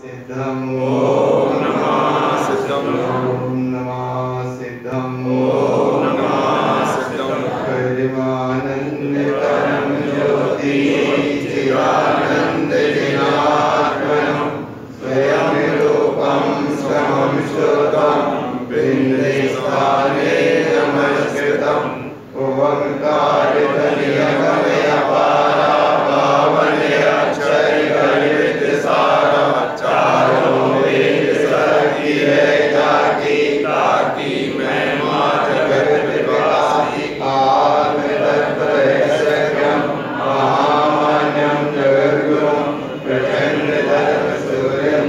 सिद्धम् ओम नमः सिद्धम् ओम नमः सिद्धम् ओम नमः सिद्धम् परिमानन्दितं ज्योति चिदानन्द जनार्दनं स्वयं रूपं समं श्रुतं बिन्दे नमस्कृतम् ओंकारध्वनिगमयपारा पावने अक्षरगणितसारा चारों वेद सती है जाति ताकि महिमा जगत विकासी आत्मतत्त्वैश्वर्यं महामान्यं जगद्गुरुं प्रचण्डधर्मसूर्यं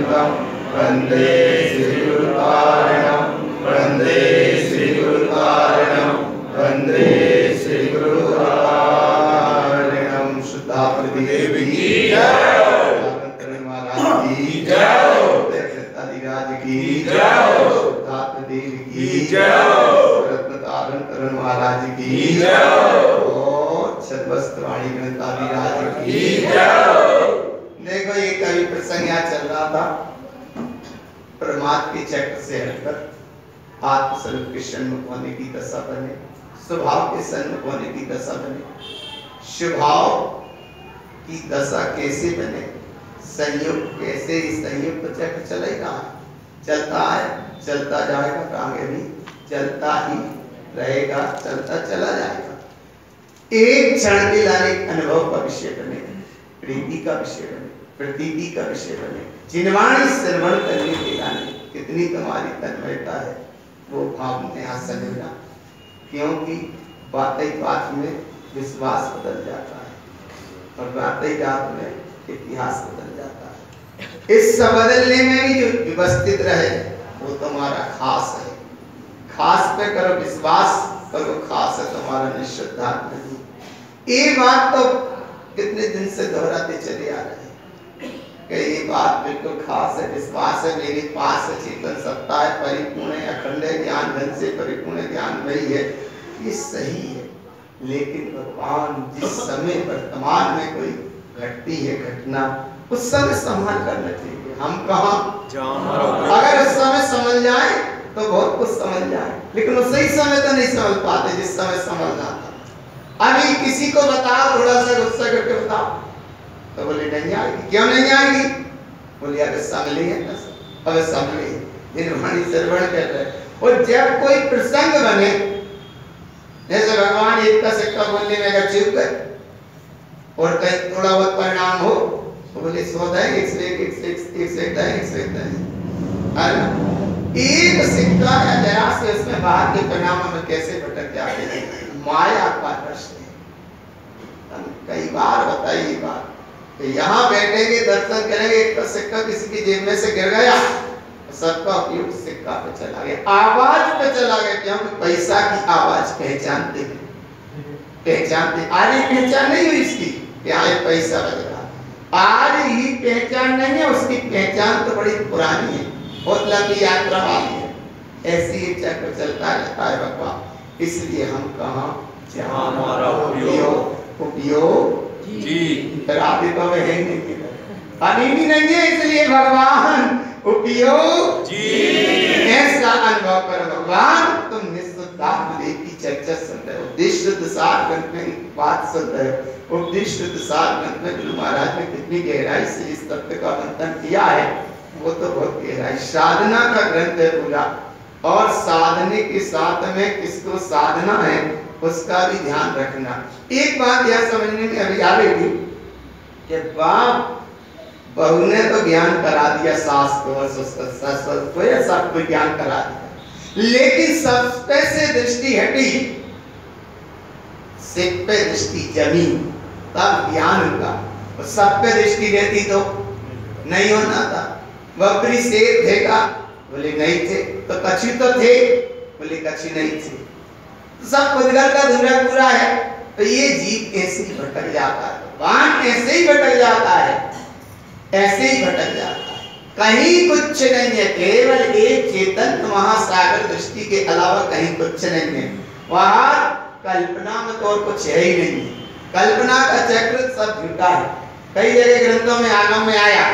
वन्दे श्रीगुरुकारणं वन्दे श्रीगुरुकारणं वन्दे श्रीगुरुकारणं। शुद्धा देवी की जय, महाराज की जय, अधिराज की जय, शुद्धा देवी की जय, रत्न महाराज की जय और छद्मस्त्रवाणी अधिराज की जय। देखो ये कवि प्रसंग यहाँ चल रहा था, परमात्मा के चक्र से हटकर आत्मस्वरूप के सन्मुख होने की दशा बने, स्वभाव के सन्मुख होने की दशा बने। स्वभाव की दशा कैसे बने, संयोग कैसे, इस संयोग तो चक्र चलेगा, चलता है, चलता जाएगा, आगे भी चलता ही रहेगा, चलता चला जाएगा। एक क्षण के लाने अनुभव का विषय बने, प्रीति का विषय बने, प्रतीति का विषय बने, जिनवाणी श्रवण करने के लाने कितनी तुम्हारी तन्मयता है वो भाव में यहाँ समझना, क्योंकि बातें बात में विश्वास बदल जाता है और बातें बात में इतिहास बदल जाता है। इस बदलने में भी जो व्यवस्थित रहे वो तुम्हारा खास है, खास पे करो विश्वास, करो खास है तुम्हारा निश्चितार्थ नहीं। ये बात तो कितने दिन से दोहराते चले आ रहे हैं कि ये बात बिल्कुल खास है, विश्वास है, मेरे पास है, चेतन सत्ता है, परिपूर्ण है, अखंड है, ज्ञान धन से परिपूर्ण ज्ञान वही है, ये सही है। लेकिन भगवान जिस समय वर्तमान में कोई घटती है घटना, उस समय संभाल करना चाहिए। हम कहाँ, अगर उस समय समझ जाए तो बहुत कुछ समझ जाए, लेकिन उस सही समय तो नहीं समझ पाते जिस समय समझना था। अभी किसी को बताओ, थोड़ा सा गुस्सा करके बताओ तो बोले नहीं आएगी। क्यों नहीं आएगी? बोले अगर संभली है ना, अब संभली जिनवाणी श्रवण कर रहे। और जब कोई प्रसंग बने, जैसे भगवान एक का सिक्का बोलने में अगर चूक गए और कहीं थोड़ा बहुत परिणाम हो तो बोले 100 दें, 101, 101 दें, 101 दें। एक सिक्का या जरा से उसमें बाहर के परिणामों में कैसे भटक जाते हैं, माया का रस है। कई बार बताई ये बात, यहाँ बैठेंगे दर्शन करेंगे, एक का सिक्का किसी की जेब में से गिर गया, सबका उपयोग सिक्का पे चला गया, आवाज पे चला गया। क्योंकि पैसा की आवाज पहचानते हैं, पहचानते। आज पहचान नहीं हुई इसकी, यहाँ एक पैसा लग रहा, आज ही पहचान नहीं है, उसकी पहचान तो बड़ी पुरानी है, बहुत लंबी यात्रा वाली है। ऐसी ही चक्र चलता रहता है भगवान। इसलिए हम कहाँ, जहाँ हमारा उपयोग जी राधे तो है नहीं, अभी भी नहीं है, इसलिए भगवान उपयोग जी ऐसा अनुभव करो। भगवान तुम निश्चितार्थ की चर्चा सुन रहे हो, उपदेश शुद्ध सार ग्रंथ में बात सुन रहे हो। उपदेश शुद्ध सार ग्रंथ में गुरु महाराज ने कितनी गहराई से इस तत्व का मंथन किया है, वो तो बहुत गहराई। साधना का ग्रंथ है पूरा, और साधने के साथ में किसको साधना है उसका भी ध्यान रखना। एक बात यह समझने में अभी आ रही थी कि बाप बहू ने तो ज्ञान करा दिया, सास को और ससुर को या सबको ज्ञान करा दिया, लेकिन सब पे से दृष्टि हटी, सिर पे दृष्टि जमी, तब ज्ञान हुआ। और सब पे दृष्टि रहती तो नहीं होना था। बकरी शेर थे का? बोले नहीं थे। तो कछू तो थे? बोले कछू नहीं थे। सब खुदगर का धुरा पूरा है। तो ये जीव ऐसे ही भटक जाता है, वाहन ऐसे ही भटक जाता है, ऐसे ही भटक जाता है। कहीं कुछ नहीं है, केवल एक चेतन महासागर दृष्टि के अलावा कहीं कुछ नहीं है। वहां कल्पना में तो और कुछ है ही नहीं। कल्पना का चक्र सब झूठा है। कई जगह ग्रंथों में आगम में आया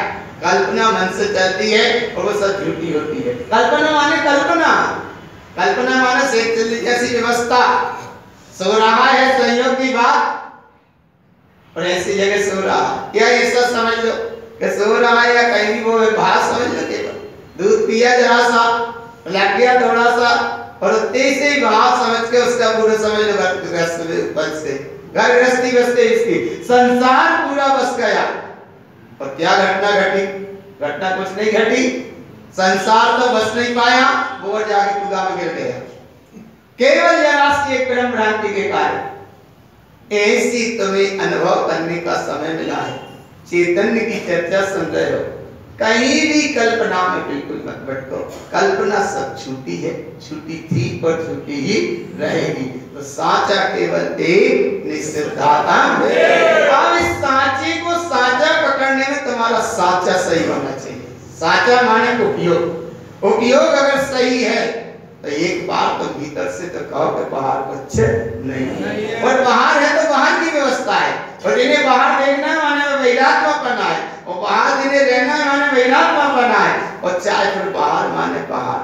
कल्पना मन से चलती है और वो सब झूठी होती है। कल्पना माने कल्पना, कल्पना माने से जैसी व्यवस्था, सो रहा है संयोग की बात और ऐसी जगह सो रहा, क्या ऐसा समझ लो कि सो रहा है या कहीं वो भास समझ लो। केवल दूध पिया जरा सा, लग गया थोड़ा सा और तेज ही भास समझ के उसका पूरा समझ लो घर गृहस्थी बसते इसकी संसार पूरा बस गया। और क्या घटना घटी? घटना कुछ नहीं घटी, संसार तो बस नहीं पाया, वो जाके कुदा में गिर गया केवल जरा सी एक ब्रह्म भ्रांति के कारण। ऐसी तुम्हें अनुभव करने का समय मिला है, चैतन्य की चर्चा सुन रहे हो, कहीं भी कल्पना में बिल्कुल मत भटको। कल्पना सब झूठी है, झूठी थी और झूठी ही रहेगी। तो साचा केवल एक निश्चितात्म है। अब इस साचे को साचा पकड़ने में तुम्हारा साचा सही होना चाहिए। साचा माने उपयोग, उपयोग अगर सही है तो एक बार तो भीतर से तो कहो कि बाहर कुछ नहीं है, और बाहर है तो बाहर की व्यवस्था है। और जिन्हें बाहर देखना है माने वैराग्यपन है, और बाहर जिन्हें रहना है माने वैराग्यपन है। और चाहे फिर बाहर माने बाहर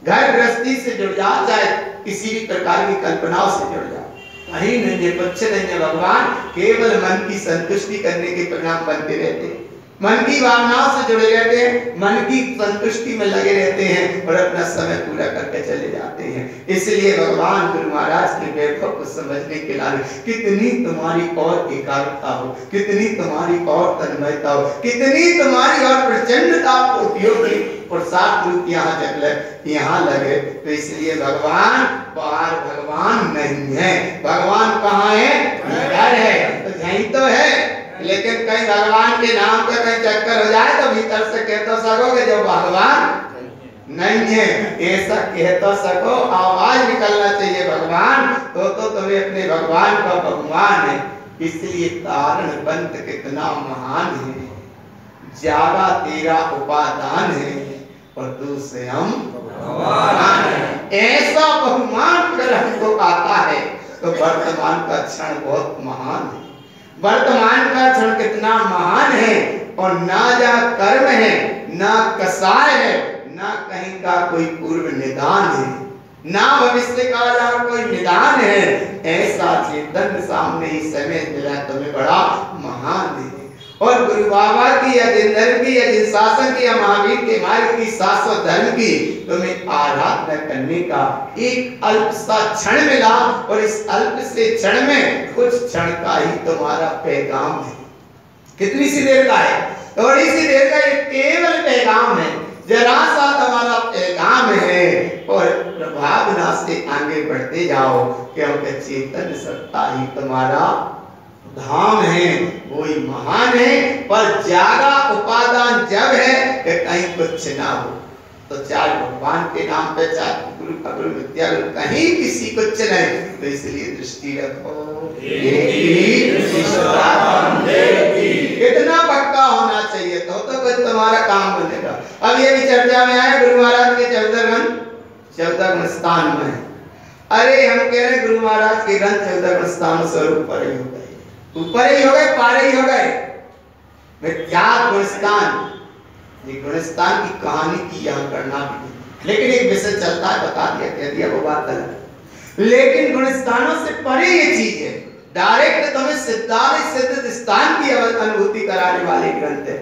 घर गृहस्थी से जुड़ जाओ, चाहे किसी भी प्रकार की कल्पनाओं से जुड़ जाओ, कहीं नहीं है, कुछ नहीं है। भगवान केवल मन की संतुष्टि करने के परिणाम बनते रहते हैं, मन की भावनाओं से जुड़े रहते हैं, मन की संतुष्टि में लगे रहते हैं और अपना समय पूरा करके चले जाते हैं। इसलिए भगवान गुरु महाराज के वैभव को समझने के लिए कितनी तुम्हारी और एकाग्रता हो, कितनी तुम्हारी और तन्मयता हो, कितनी तुम्हारी और प्रचंडता उपयोगी और साथ रूप यहाँ लगे। तो इसलिए भगवान बाहर भगवान नहीं है, भगवान कहाँ है? भीतर है। तो यही तो है, लेकिन कहीं भगवान के नाम का कहीं चक्कर हो जाए तो भीतर से कह तो सकोगे जो भगवान नहीं है, ऐसा कह तो सको, आवाज निकलना चाहिए भगवान, तो तुम्हें अपने भगवान का भगवान है। इसलिए तारण बंत कितना महान है, जागा तेरा उपादान है और तू स्वयं भगवान है। ऐसा बहुमान अगर हमको आता है तो वर्तमान का क्षण बहुत महान है। वर्तमान का क्षण कितना महान है, और ना जा कर्म है, ना कसाय है, ना कहीं का कोई पूर्व निदान है, ना भविष्य का जा कोई निदान है। ऐसा चेतन सामने ही समय मिला तुम्हें बड़ा महान है। और गुरु बाबा की या जिन धर्म की या जिन शासन की या महावीर के मार्ग की शाश्वत धर्म की तुम्हें आराधना करने का एक अल्प सा क्षण मिला, और इस अल्प से क्षण में कुछ क्षण का ही तुम्हारा पैगाम है। कितनी सी देर का है? थोड़ी सी देर का एक केवल पैगाम है, जरा सा तुम्हारा पैगाम है। और प्रभावना से आगे बढ़ते जाओ, क्योंकि चेतन सत्ता ही तुम्हारा धाम है, वही महान है। पर जागा उपादान जब है कि कहीं कुछ ना हो, तो चाहे भगवान के नाम पे, चाहे गुरु गुरु विद्या कहीं किसी कुछ नहीं। तो इसलिए दृष्टि रखो कितना पक्का होना चाहिए, तो कुछ तुम्हारा काम बनेगा। अब ये भी चर्चा में आया गुरु महाराज के 14 गुण स्थान में। अरे हम कह रहे गुरु महाराज के ग्रंथ 14 गुण स्थानों से ऊपर ही हो गए, ऊपर ही हो गए, पारे ही हो गए। विख्यात गुणस्थान, ये गुणस्थान की कहानी की यहाँ करना भी, लेकिन एक विषय चलता है, बता दिया, कह दिया, वो बात अलग। लेकिन गुणस्थानों से परे ये चीज है, डायरेक्ट तुम्हें सिद्ध स्थान की अनुभूति कराने वाले ग्रंथ है।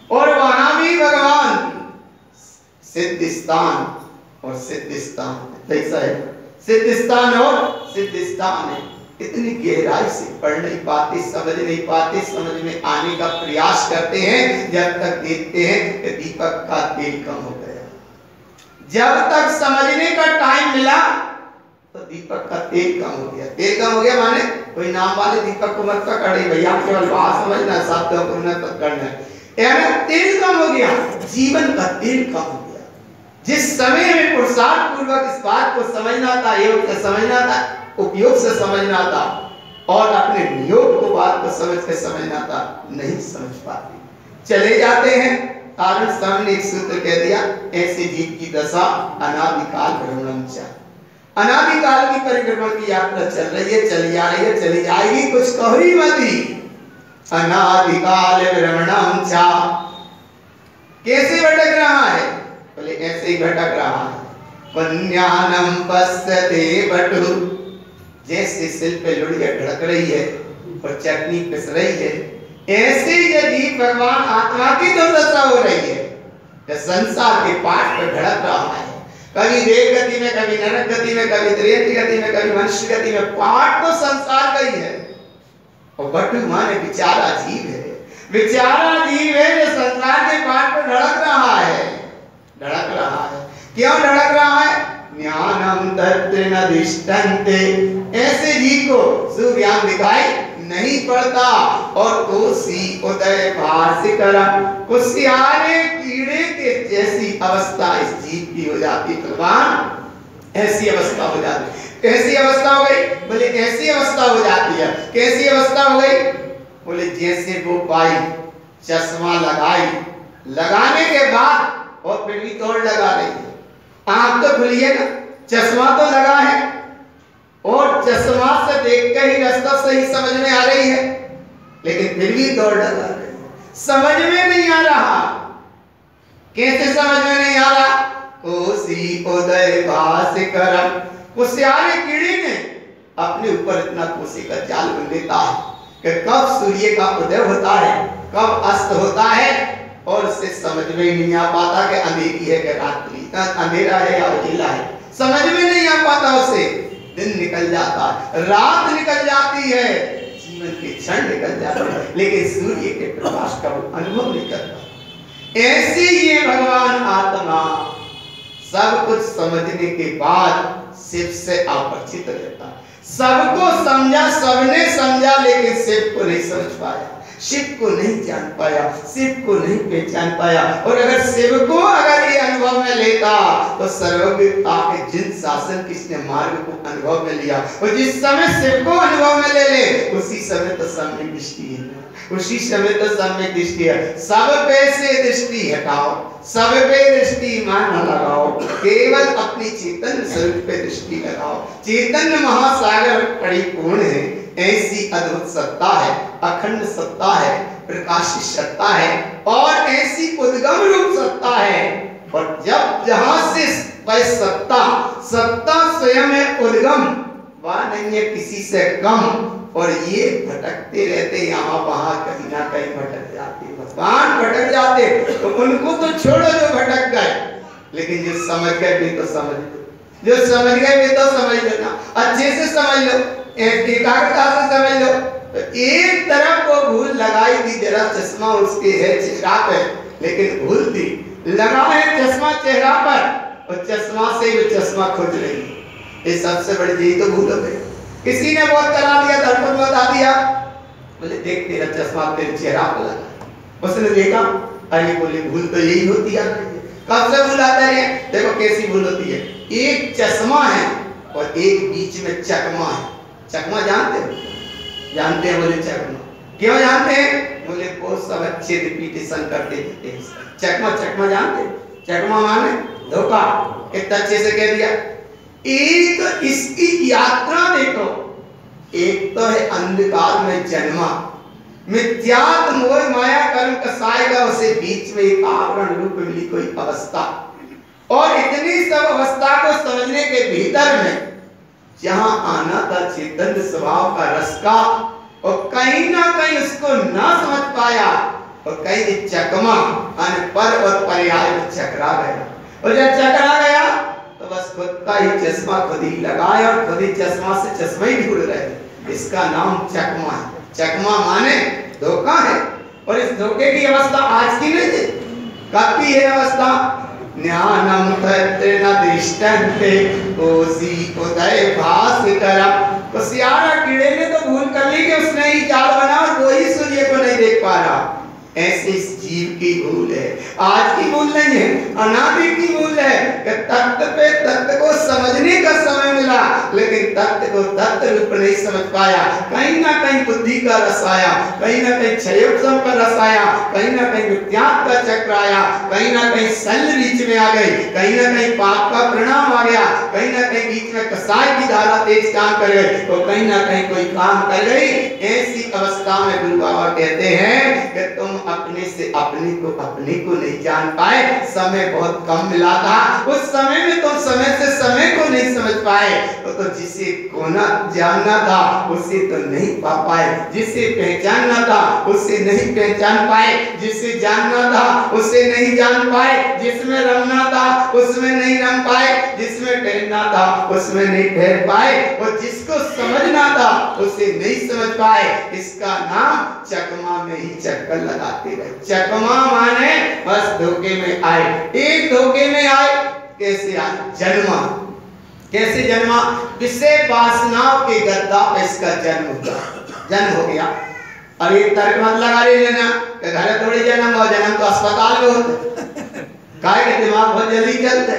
और वहां भी भगवान सिद्ध स्थान और सिद्ध स्थान ऐसा है, सिद्ध स्थान और सिद्ध स्थान है। इतनी गहराई से पढ़ नहीं पाते, समझ नहीं पाते, समझ में आने का प्रयास करते हैं, जब तक देखते हैं कि दीपक का तेल कम हो गया। जब तक समझने का टाइम मिला तो दीपक का तेल कम हो गया। तेल कम हो गया माने कोई नाम वाले दीपक को मत पकड़े भैया, केवल बात समझना, शब्दों को न पकड़ना, यानी तेल कम हो गया, जीवन का तेल कम हो गया। जिस समय में पुरुषार्थ पूर्वक इस बात को समझना था, योग से समझना था, उपयोग से समझना था, और अपने नियोग को बात को समझ के समझना था, नहीं समझ पाते, चले जाते हैं। कारण सामने एक सूत्र कह दिया, ऐसे जीव की दशा अनादिकाल भ्रमणम च, अनादिकाल की परिक्रमण की यात्रा चल रही है, चली आ रही है, चली जाएगी, कुछ कहो ही मत। अनादिकाल भ्रमणम च कैसे भटक रहा है? बोले ऐसे ही भटक रहा है। वन्यानम पश्यते बटु, जैसे सिल पे लुढ़िया ढड़क रही है और चटनी पिस रही है, ऐसे यदि भगवान आत्मा की दुर्दशा हो रही है, जो संसार के पाठ पर ढड़क रहा है, कभी देव गति में, कभी नरक गति में, कभी त्रियति गति में, कभी मनुष्य गति में, पाठ तो संसार का ही है। और बटु माने बेचारा जीव है, बेचारा जीव है जो संसार के पाठ पर ढड़क रहा है, ढड़क रहा है। क्यों ढड़क रहा है? ज्ञानम तत्र न दिष्टन्ते, ऐसे जीव को सूर्याम दिखाई नहीं पड़ता। और कोसी उदय भास्करम, कुशियारे कीड़े के जैसी अवस्था इस जीव की हो जाती। भगवान ऐसी अवस्था हो जाती। कैसी अवस्था हो गई? बोले ऐसी अवस्था हो जाती है। कैसी अवस्था हो गई? बोले जैसे वो बाई चश्मा लगाई, लगाने के बाद और फिर भी दौड़ लगा रही है। आंख तो खुली है ना, चश्मा तो लगा है और चश्मा से देख के ही रास्ता सही समझ में आ रही है, लेकिन फिर भी दौड़ लगा रही है। समझ में नहीं आ रहा। कैसे समझ में नहीं आ रहा? कोसी उदय भास्करम, कुशियारे कीड़ी ने अपने ऊपर इतना कोसी का जाल बुन लेता है कि कब सूर्य का उदय होता है, कब अस्त होता है, और उससे समझ में नहीं आ पाता कि अंधेरी है कि रात्रि, अंधेरा है या उजाला है, समझ में नहीं आ पाता। उसे दिन निकल जाता है, रात निकल जाती है, जीवन के क्षण निकल जाते हैं, लेकिन सूर्य के प्रकाश का वो अनुभव नहीं करता। ऐसे ये भगवान आत्मा सब कुछ समझने के बाद शिव से अपरिचित रहता है। सबको समझा, सबने समझा, लेकिन शिव को नहीं समझ पाया, शिव को नहीं जान पाया, शिव को नहीं पहचान पाया। और अगर शिव को अगर ये अनुभव में लेता तो सर्वज्ञता के जिन शासन किसने मार्ग को अनुभव में लिया, और जिस समय शिव को अनुभव में ले ले उसी समय तो सम्यक दृष्टि है, उसी समय तो सम्यक दृष्टि है। सब पे से दृष्टि हटाओ, सब पे दृष्टि मान लगाओ, केवल अपनी चेतन स्वरूप पे दृष्टि लगाओ। चैतन्य महासागर परिपूर्ण है, ऐसी अद्भुत सत्ता है, अखंड सत्ता है, प्रकाशित सत्ता है, और ऐसी उद्गम रूप सत्ता है। और जब जहां से सत्ता, सत्ता स्वयं है उद्गम, वह नहीं है किसी से कम। और ये भटकते रहते, यहाँ वहां कहीं ना कहीं भटक जाते। भगवान भटक जाते तो उनको तो छोड़ो जो भटक गए, लेकिन जो समझ गए वे तो समझ लो, जो समझ गए वे तो समझ लेना, अच्छे से समझ लो, एकाग्रता से समझ लो। तो एक तरफ वो भूल लगाई थी, जरा चश्मा उसके है चेहरा पे, लेकिन भूल थी, लगा है चश्मा चेहरा पर और चश्मा से वो चश्मा खोज रही है। ये सबसे बड़ी यही तो भूल हो गई। किसी ने बहुत करा दिया, दर्पण बता दिया, बोले देख तेरा चश्मा तेरे चेहरा पे लगा। उसने देखा, अरे बोले भूल तो यही होती है। कब से भूल आता है? देखो कैसी भूल होती है। एक चश्मा है और एक बीच में चकमा है। चकमा जानते हो? जानते हैं? बोले चकमा क्यों जानते हैं? बोले बहुत सब अच्छे रिपीटेशन करते थे। चकमा, चकमा जानते? चकमा माने धोखा। कितना अच्छे से कह दिया। एक इसकी यात्रा देखो, एक तो है अंधकार में जन्मा, मिथ्यात्व मोह माया कर्म कसाएगा, उसे बीच में एक आवरण रूप मिली कोई अवस्था, और इतनी सब अवस्था को समझने के भीतर में जहां आना था चैतन्य स्वभाव का रस का, और कहीं ना कहीं उसको ना समझ पाया, और कहीं चकमा पर और पर्याय में चकरा गया। और जब चकरा गया तो बस खुद का ही चश्मा खुद ही लगाया और खुद ही चश्मा से चश्मा ही ढूंढ रहे। इसका नाम चकमा है। चकमा माने धोखा है, और इस धोखे की अवस्था आज की नहीं है, कब की है अवस्था? ज्ञानम तत्र न दृष्टन्ते कोसी उदय भास्करम। कुशियारा कीड़े ने तो भूल कर ली कि उसने ही जाल बना और वो ही सूर्य को नहीं देख पा रहा। ऐसे इस जीव की भूल है, आज की भूल नहीं है, अनादि की भूल है। है कि तत्व पे तत्व को समझने का समय मिला, लेकिन तत्व को तत्व रूप नहीं समझ पाया। कहीं ना कहीं बुद्धि का रस आया, कहीं ना कहीं क्षयोपम का रस आया, कहीं ना कहीं विज्ञान का चक्र आया, कहीं ना कहीं शल्य बीच में आ गई, कहीं ना कहीं पाप का परिणाम आ गया, कहीं ना कहीं बीच में कसाय की धारा तेज काम कर गई, तो कहीं ना कहीं कोई काम कर गई। ऐसी अवस्था में गुरु बाबा कहते हैं कि तुम अपने से अपने को नहीं जान पाए, समय बहुत कम मिला था, उस समय में तुम समय से समय को नहीं समझ पाए, तो जिसे खोना जानना था उसे तो नहीं पा पाए, जिसे पहचानना था उसे नहीं पहचान पाए, जिसे जानना था उसे नहीं जान पाए, जिसमें रमना था उसमें नहीं रम पाए, जिसमें ठहरना था उसमें नहीं ठहर पाए, और जिसको समझना था उसे नहीं समझ पाए। इसका नाम चकमा में ही चक्कर लगाते रहे। चकमा माने बस धोखे में आए, एक धोखे में आए। कैसे आए? जन्मा। कैसे जन्मा? विषय वासनाओं के गद्दा पे इसका जन्म हुआ, जन्म हो गया। अब एक तर्क मत लगा लेना कि घर थोड़ी जन्म हो, जन्म तो अस्पताल में होता, काय के दिमाग बहुत जल्दी चलते,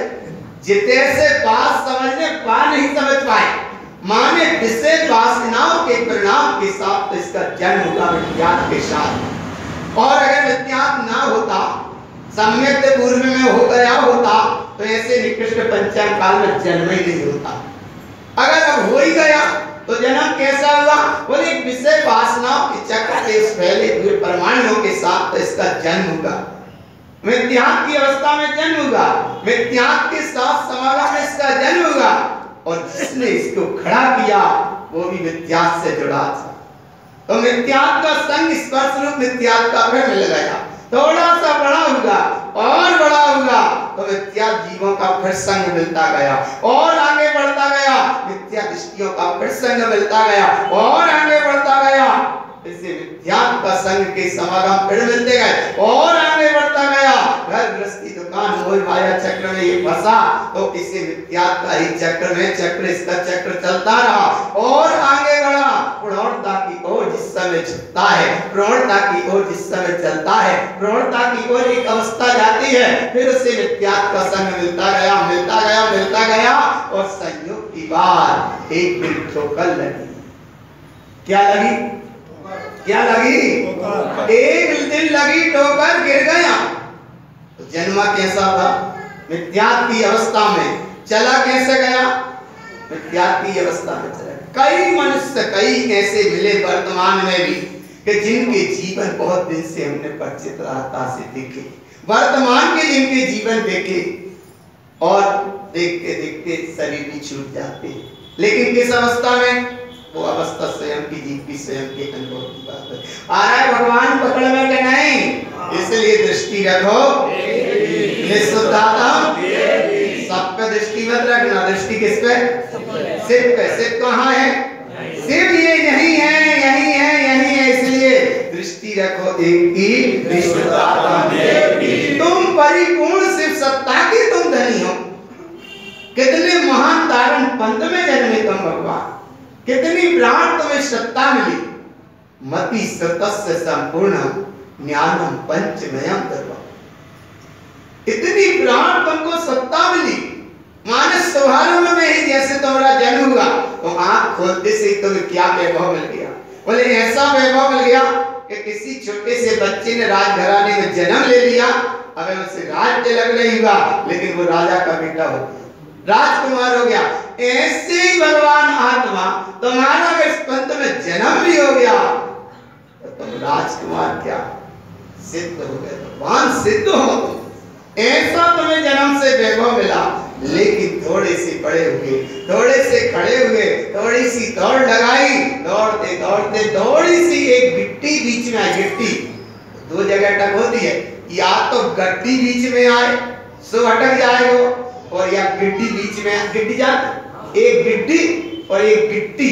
जितने से बात समझने पा नहीं समझ पाए, माने विषय वासनाओं के परिणाम के साथ तो इसका जन्म हुआ विज्ञान के साथ। और अगर विज्ञान ना होता, सम्यक पूर्व में हो गया होता, तो ऐसे निकृष्ट पंचम काल में जन्म ही नहीं होता। अगर अब हो ही गया तो जन्म कैसा हुआ? बोले विषय वासनाओं के चक्र के उस फैले हुए परमाणुओं के साथ तो इसका जन्म होगा, मिथ्यात्व की अवस्था में जन्म होगा, मिथ्यात्व के साथ समागम में इसका जन्म होगा, और जिसने इसको खड़ा किया वो भी मिथ्यात्व से जुड़ा था। तो मिथ्यात्व का संग स्पर्श रूप मिथ्यात्व का फिर मिल गया, थोड़ा सा बड़ा होगा और बड़ा होगा, तो मिथ्या जीवों का फिर संग मिलता गया और आगे बढ़ता गया, मिथ्या दृष्टियों का फिर संग मिलता गया और आगे बढ़ता गया। इसे विद्यात्म का संग के समागम फिर मिलते गए और आगे बढ़ता गया। घर गृहस्थी दुकान मोह माया चक्र में ये फंसा, तो इसे विद्यात्म का ही चक्र में चक्र इसका चक्र चलता रहा और आगे बढ़ा। प्रौढ़ता की ओर जिस समय झुकता है, प्रौढ़ता की ओर जिस समय चलता है, प्रौढ़ता की ओर एक अवस्था जाती है, फिर उसे विद्यात्म का संग मिलता गया, मिलता गया, मिलता गया, और संयोग की बात एक दिन ठोकर लगी। क्या लगी? क्या लगी? एक दिन लगी ठोकर, गिर गया। तो जन्मा कैसा था? मिथ्यात्व की अवस्था में। चला कैसे गया? मिथ्यात्व की अवस्था में चला। कई मनुष्य, कई ऐसे मिले वर्तमान में भी कि जिनके जीवन बहुत दिन से हमने परिचित रहता से देखे, वर्तमान के जिनके जीवन देखे, और देखते देखते शरीर भी छूट जाते, लेकिन किस अवस्था में? वो अवस्था स्वयं की जीव की स्वयं के अनुभव की बात है। आ रहा है भगवान पकड़ में के नहीं, इसलिए दृष्टि रखो निःशुद्धात्म, सब पे दृष्टि मत रखना। दृष्टि किस पे? शिव पे। शिव कहाँ है? शिव ये यही है, यही है, यही है, इसलिए दृष्टि रखो एक ही निःशुद्धात्म। तुम परिपूर्ण शिव सत्ता के तुम धनी हो। कितने महान तारण पंथ में जन्मे तुम भगवान, कितनी प्राण तुम्हें सत्ता मिली। मति सतस्य संपूर्णम ज्ञानम पंचमयम धर्मम। इतनी प्राण तुमको सत्ता मिली। मानस स्वभाव में ही जैसे तुम्हारा जन्म हुआ, तो आंख खोलते से तुम्हें क्या वैभव मिल गया? बोले ऐसा वैभव मिल गया कि किसी छोटे से बच्चे ने राजघराने में जन्म ले लिया, अगर उसे राज्य लग नहीं हुआ, लेकिन वो राजा का बेटा हो गया, राजकुमार हो गया। ऐसे ही भगवान आत्मा तुम्हारा अगर इस पंथ में जन्म भी हो गया, तो तुम राजकुमार क्या सिद्ध हो गए, भगवान सिद्ध हो तुम। ऐसा तुम्हें जन्म से वैभव मिला, लेकिन थोड़े से बड़े हुए, थोड़े से खड़े हुए, थोड़ी सी दौड़ लगाई, दौड़ते दौड़ते थोड़ी सी एक गिट्टी बीच में आई। गिट्टी दो जगह अटक होती है, या तो गट्टी बीच में आए सो अटक जाएगा, और या गिट्टी बीच में। गिट्टी जानते? एक गिट्टी और एक गिट्टी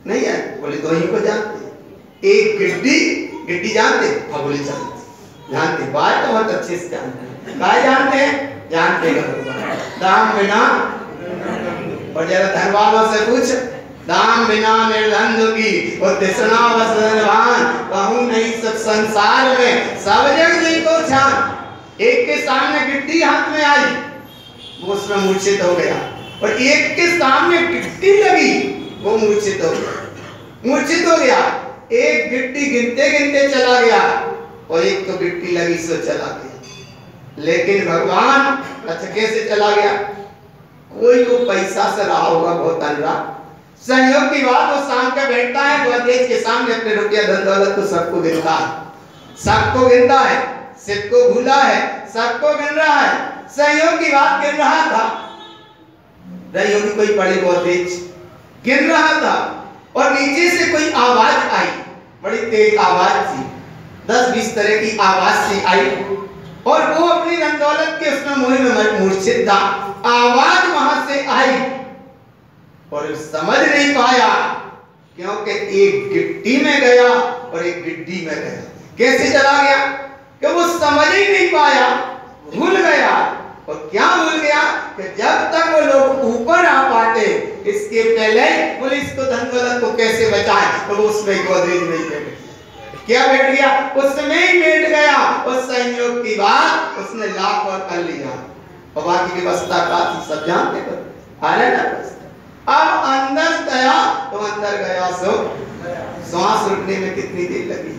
नहीं है, बोले दो ही को जानते। एक गिट्टी, गिट्टी जानते? हाँ बोले जानते, बात तो बहुत अच्छे से जानते हैं। क्या जानते हैं? जानते हैं दाम बिना, और जरा धन वालों से पूछ, दाम बिना निर्धन दुखी और तृष्णा बस धनवान, कहूं नहीं सब संसार में, सब जग जी को छान। एक के सामने गिट्टी हाथ में आई, वो उसमें मूर्छित हो गया, और एक के सामने गिट्टी लगी, वो मूर्छित हो गया। एक गिट्टी गिनते गिनते चला गया, और एक तो गिट्टी लगी सो चला गया। लेकिन भगवान अचके से चला गया। कोई को पैसा से रहा होगा बहुत अनरा, संयोग की बात, वो शाम का बैठता है गोदरेज के सामने, अपने रुपया धन दौलत तो सबको गिनता है, सबको भूला है, सबको गिन रहा है। संयोग की बात गिन रहा था, रही कोई बड़ी गोदरेज गिन रहा था, और नीचे से कोई आवाज आई, बड़ी तेज आवाज थी, 10-20 तरह की आवाज सी आई, और वो अपनी धन दौलत के उसमें मोह में मूर्छित था। आवाज वहां से आई और समझ नहीं पाया, क्योंकि एक गिट्टी में गया और एक गिट्टी में गया। कैसे चला गया कि वो समझ ही नहीं पाया, भूल गया। और क्या भूल गया कि जब तक वो लोग ऊपर आ पाते, इसके पहले पुलिस को धन दौलत को कैसे बचाए, तो वो उसमें गोदरेज में ही बैठ गया। क्या बैठ गया? उसमें ही बैठ गया। उस संयोग की बात उसने लाख और कर लिया, और बाकी व्यवस्था का सब जानते हो, हारे ना। अब अंदर गया तो अंदर गया सो सांस रुकने में कितनी देर लगी।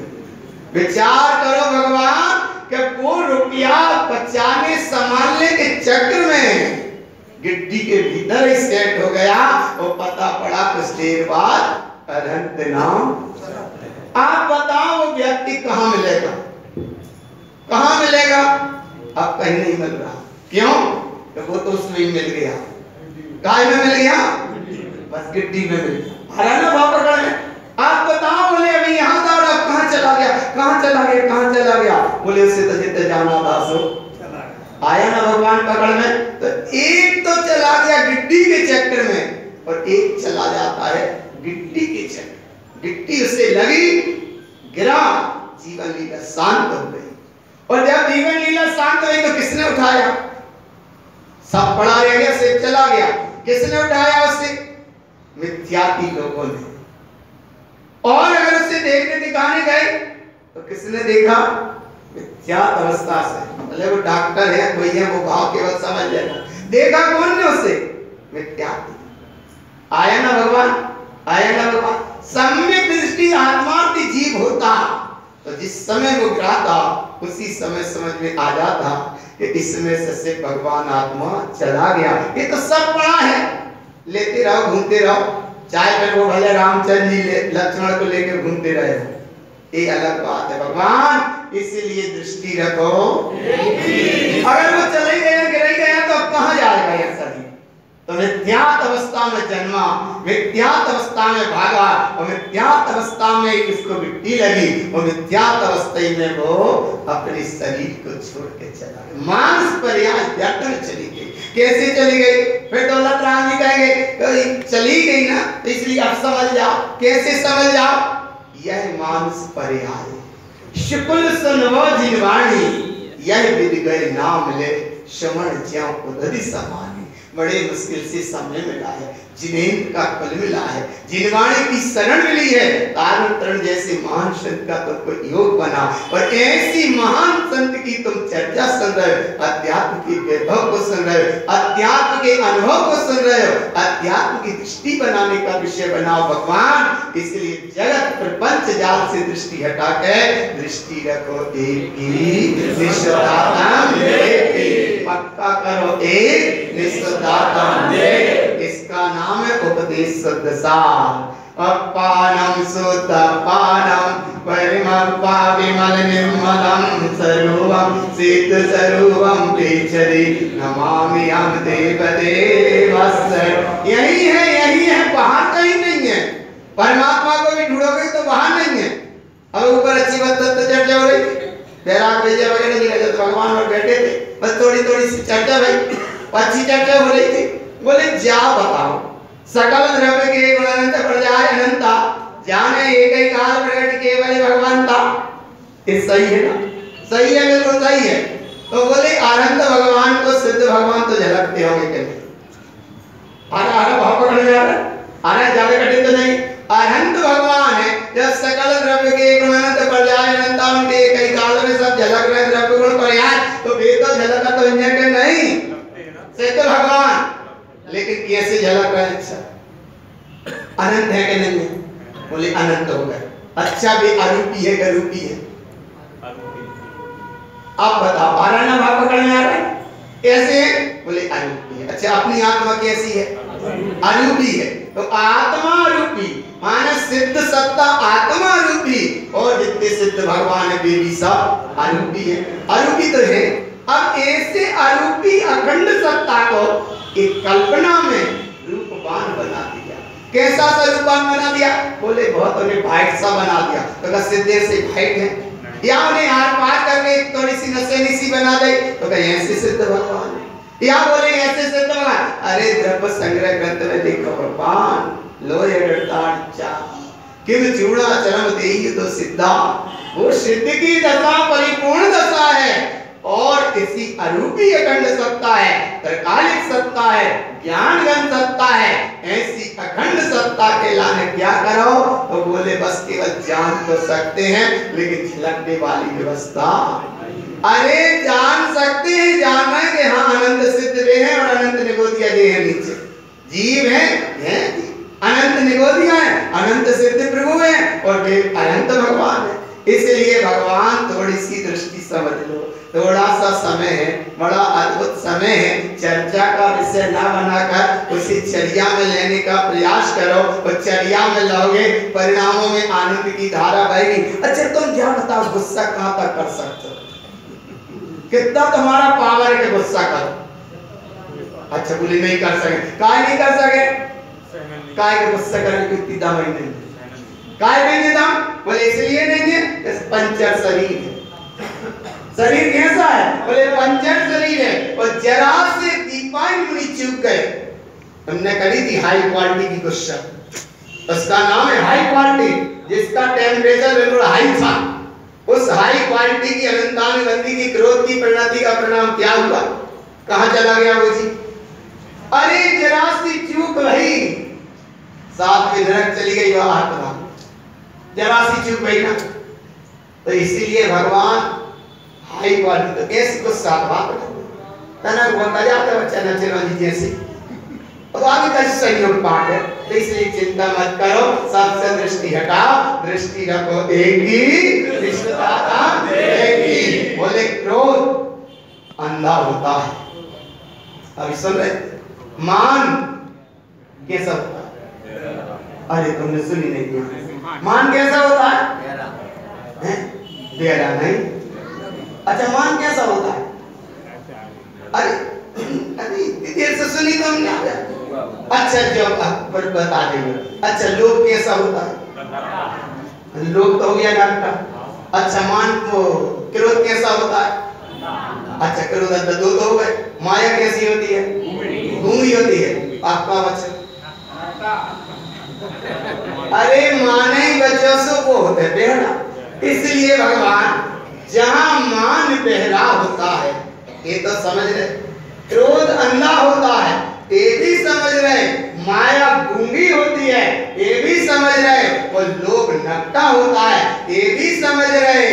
विचार करो भगवान कि वो रुपया बचाने संभालने के चक्कर में गिट्टी के भीतर ही सेट हो गया, और पता पड़ा कुछ देर बाद अनंत नाम। आप बताओ वो व्यक्ति कहाँ मिलेगा? कहाँ मिलेगा? अब कहीं नहीं मिल रहा। क्यों? तो वो तो उसमें ही मिल गया। काय में मिल गया? बस गिट्टी में मिल गया। हराना भाव पकड़ में। आप बताओ, बोले अभी यहाँ था और अब कहाँ चला गया? कहाँ चला गया? कहाँ चला गया? बोले उससे तो जितने जाना था सो आया ना भगवान पकड़ में। तो एक तो चला गया गिट्टी के चक्कर में, और एक चला जाता है गिट्टी के चक्कर। गिट्टी उससे लगी, गिरा, जीवन लीला शांत हो गई। और जब जीवन लीला शांत हुई तो किसने उठाया? सब पड़ा रह गया, सिर चला गया। किसने उठाया उसे? मिथ्याती लोगों ने। और अगर उसे देखने दिखाने गए तो किसने देखा? मिथ्यात अवस्था से। बोले वो डॉक्टर है, कोई है, वो भाव केवल समझ लेगा। देखा कौन ने उसे? मिथ्याती। आया ना भगवान? आया ना भगवान? सम्यक दृष्टि आत्मार्थी जीव होता तो जिस समय वो गिराता उसी समय समझ में आ जाता कि इसमें से भगवान आत्मा चला गया। ये तो सब पड़ा है, लेते रहो, घूमते रहो। चाहे फिर वो भले रामचंद्र जी लक्ष्मण को लेकर घूमते रहे, ये अलग बात है। भगवान इसलिए दृष्टि रखो। अगर वो चले गया, गिर गया, तो अब कहाँ जाएगा ये शरीर? तो मिथ्यात अवस्था में जन्मा, मिथ्यात अवस्था में भागा, और मिथ्यात अवस्था में इसको मिट्टी लगी, और मिथ्यात अवस्था में वो अपने शरीर को छोड़ के चला गया। मानस पर्याय व्यर्थ में चली गई। कैसे चली गई? फिर दौलत राम जी कहेंगे चली गई ना, तो इसलिए अब समझ जाओ। कैसे समझ जाओ? यह मानस पर्याय शुक्ल सुनवो जिनवाणी, यह विद गए नाम ले श्रवण ज्यों उदधि समानी। बड़े मुश्किल से समय मिला है, जिनेन्द्र का फल मिला है, जिनवाणी की शरण मिली है। तारण तरण जैसे महान संत का तुमको योग बना, और ऐसी महान संत की तुम चर्चा सुन रहे हो, अध्यात्म के वैभव को सुन रहे हो, अध्यात्म के अनुभव को सुन रहे हो, अध्यात्म की दृष्टि बनाने का विषय बनाओ भगवान। इसलिए जगत प्रपंच जाल से दृष्टि हटा के दृष्टि रखो एक ही निष्ठातम देवी। पक्का करो एक निष्ठातम देवी। इसका नाम है उपदेश शुद्ध सार। अपानम शुद्ध पानम परिमप्पा विमल निर्मलम सर्वम शीत सर्वम पेचरी नमामि हम देव देवस्य। यही है, बाहर कहीं नहीं है। परमात्मा को भी ढूंढोगे तो बाहर नहीं है। अब ऊपर अच्छी बात चर्चा हो रही थी, बैराग भेजा वगैरह नहीं रहते, भगवान और बैठे थे, बस थोड़ी थोड़ी सी चर्चा भाई, अच्छी चर्चा हो रही थी। बोले जा बताओ, सकल द्रव्य के गुण अनंत प्रजाय अनंता, जाने एक ही काल प्रकट केवल भगवान था। ये सही है ना? सही है, बिल्कुल सही है। तो बोले अनंत भगवान को, सिद्ध भगवान तो झलकते होंगे कि नहीं? आरा भाव पकड़ में आ रहा है, आरा ज्यादा कठिन तो नहीं। अनंत भगवान है, जब सकल द्रव्य के गुण अनंत प्रजाय अनंता, उनके एक ही काल में सब झलक रहे द्रव्य गुण पर्याय। तो बेतो झलका तो इंजन के नहीं से तो भगवान, लेकिन कैसे झलक रहे? अच्छा अनंत है कि नहीं है? बोले अनंत हो गए। अच्छा भी अरूपी है, गरूपी है? अब बताओ, आ रहा ना भाव पकड़ में आ रहा है? कैसे है? बोले अरूपी है। अच्छा अपनी आत्मा कैसी है? अरूपी है। तो आत्मा रूपी माने सिद्ध सत्ता आत्मा रूपी, और जितने सिद्ध भगवान है वे भी सब अरूपी है। अरूपी तो है। अब ऐसे अरूपी अखंड सत्ता को एक कल्पना में रूपवान बना दिया। कैसा सा रूपवान बना दिया? बोले बहुत उन्हें भाइट सा बना दिया। तो सिद्धे से भाइट है, या उन्हें हार पार करके थोड़ी सी नशेली सी बना दे तो कहीं ऐसे सिद्ध भगवान है, या बोले ऐसे सिद्ध भगवान। अरे द्रव्य संग्रह ग्रंथ में देखो भगवान लोहे डरता किम चूड़ा चरम देहि तो सिद्धा, वो सिद्ध की दशा परिपूर्ण दशा है, और इसी अरूपी अखंड सत्ता है, त्रकालिक सत्ता है, ज्ञान घन सत्ता है। ऐसी अखंड सत्ता के लाने क्या करो? तो बोले बस केवल जान तो सकते हैं, लेकिन झलकने वाली व्यवस्था। अरे जान सकते हैं, जानना है कि हाँ अनंत सिद्ध वे हैं और अनंत निगोदिया दे है नीचे जीव है अनंत निगोदिया है, अनंत सिद्ध प्रभु है, और वे अनंत भगवान है। इसलिए भगवान थोड़ी सी दृष्टि समझ लो, थोड़ा सा समय है, बड़ा अद्भुत समय है, चर्चा का विषय ना बनाकर उसे चर्या में लेने का प्रयास करो, और चर्या में लाओगे परिणामों में आनंद की धारा बहेगी। अच्छा तुम क्या बताओ, गुस्सा कहां तक कर सकते हो? कितना तुम्हारा पावर है कि गुस्सा करो? अच्छा बोले नहीं कर सके। काय नहीं कर सके? काय के गुस्सा करने की इतनी दम नहीं, काय नहीं दम? बोले इसलिए नहीं है, इस पंचर शरीर है। शरीर कैसा है? बोले पंचर शरीर है, और जरा से दीपान मुनि चूक गए। हमने करी थी हाई क्वालिटी की गुस्सा, उसका नाम है हाई क्वालिटी, जिसका टेम्परेचर बिल्कुल हाई था। उस हाई क्वालिटी की अनंतानुबंधी की क्रोध की परिणति का परिणाम क्या हुआ? कहां चला गया वो जी? अरे जरा सी चूक रही, साथ में नरक चली गई वह आत्मा, जरा सी चूक गई ना। तो इसीलिए भगवान हाई क्वालिटी, तो कैसे गुस्सा बात तनक होता जाता बच्चा नचरवाली जैसे, और आगे का संयोग पाठ है। तो इसलिए चिंता मत करो, सबसे दृष्टि हटाओ, दृष्टि रखो एक ही, दृष्टिदाता एक ही। बोले क्रोध अंधा होता है। अभी सुन रहे? मान कैसा होता है? अरे तुमने सुनी नहीं? मान कैसा होता है? बेरा नहीं। अच्छा मान कैसा होता है? अरे देर से सुनी तो हमने। अच्छा जो बता देंगे। अच्छा लोभ कैसा होता है? लोभ तो हो गया डॉक्टर। अच्छा मान को क्रोध कैसा होता है? अच्छा क्रोध अंदर दो हो गए। माया कैसी होती है? गूंगी होती है। आपका वचन अरे माने बच्चों से वो होते हैं बेहरा। इसलिए भगवान जहां मान बहरा होता है, ये तो समझ रहे, क्रोध अंधा होता है ये भी समझ रहे, माया गूंगी होती है ये भी समझ रहे, और लोभ नकटा होता है ये भी समझ रहे।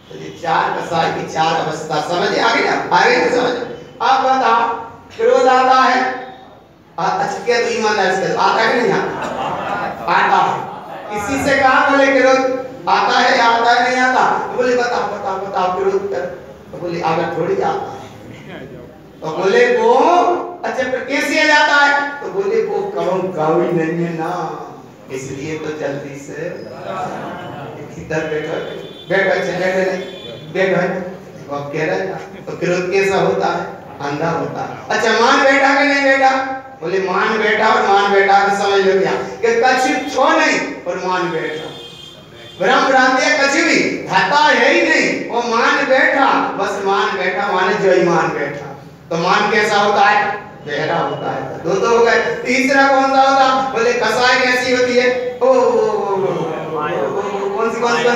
तो ये चार कसाई की चार अवस्था समझ आ गई ना? आगे ना समझ? अब बताओ क्रोध आता है, अच्छा क्या तो ईमानदार से आता है नहीं आता है? किसी से कहा बोले क्रोध आता है या आता है नहीं आता? तो बोले बताओ बताओ बताओ क्रोध कर। तो बोले आगे थोड़ी आता है। तो बोले वो अच्छा फिर कैसे आ जाता है? तो बोले वो गाँव ही नहीं है ना, इसलिए तो जल्दी से इधर बैठो बैठो बैठो अब कह रहा है। तो क्रोध कैसा होता है? अंधा होता है। अच्छा मान बैठा कि नहीं बैठा? बोले मान बैठा, और मान बैठा तो समझ लो क्या कि कछु छो नहीं और मान बैठा, ब्रह्म भ्रांति कछु भी घाटा है ही नहीं, वो मान बैठा, बस मान बैठा माने जो ही मान बैठा। तो मान कैसा होता है? बहरा होता है। दो तो हो गए। तीसरा कौन सा होता? बोले कसाई कैसी होती है? कौन सी माया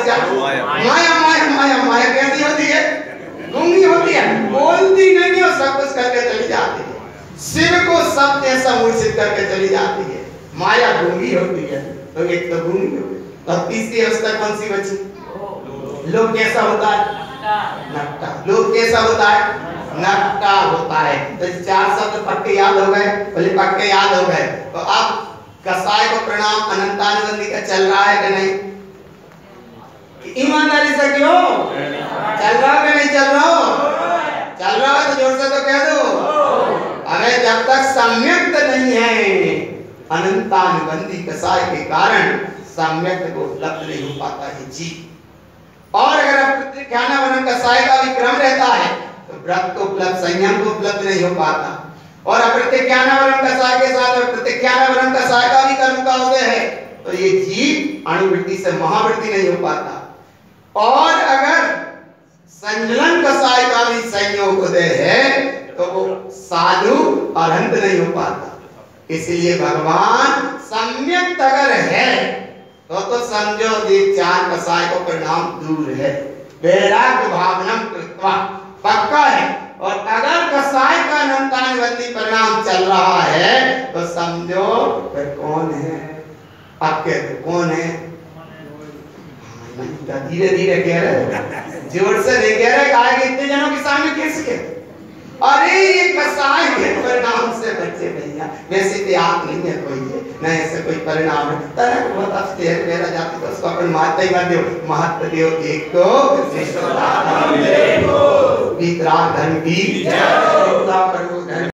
कैसी होती है? गूंगी होती है, बोलती नहीं और सब कुछ करके चली जाती है, शिव को सब जैसा मूर्छित करके चली जाती है। माया गूंगी होती है, तो एक तो गूंगी हो गई। अब तीसरी अवस्था कौन सी बची? लोभ कैसा होता है? नट्टा। लोभ कैसा होता है? नट्टा होता है। तो 4 शब्द पक्के याद हो गए, बोले पक्के याद हो गए। तो अब कसाय को प्रणाम अनंतानुबंधी का चल रहा है कि नहीं? ईमानदारी से क्यों चल रहा है कि नहीं चल रहा? चल रहा है तो जोर से तो कह दो। अरे जब तक सम्यक्त नहीं है अनंतानुबंधी कसाय के कारण सम्यक्त को उपलब्ध नहीं हो पाता है जी। और अगर प्रत्याख्यानावरण कसाय का विक्रम रहता है तो व्रत को उपलब्ध, संयम को उपलब्ध नहीं हो पाता। और अप्रत्याख्यानावरण कसाय के साथ प्रत्याख्यानावरण कसाय का भी कर्म का उदय है तो ये जीव अणुवृत्ति से महावृत्ति नहीं हो पाता। और अगर संजलन कसाय का भी संयोग उदय है तो वो साधु अनंत नहीं हो पाता। इसलिए भगवान सम्यक्त अगर है तो समझो ये 4 कसाय को परिणाम दूर है। वैराग्य भावनम कृत्वा पक्का है। और अगर कसाय का अनंतानुबंधी परिणाम चल रहा है तो समझो फिर कौन है? आपके कौन है? धीरे धीरे कह रहे, जोर से नहीं कह रहे, कहा कि इतने जनों के सामने कैसे कह? अरे ये कसाय के परिणाम से बच्चे भैया, वैसे तो याद नहीं है कोई है न ऐसे कोई परिणाम है। तरह बहुत अच्छे है मेरा जाति तो उसको अपन महत्व ही मत दो। महत्व देव एक तो वितराग धर्म की जय।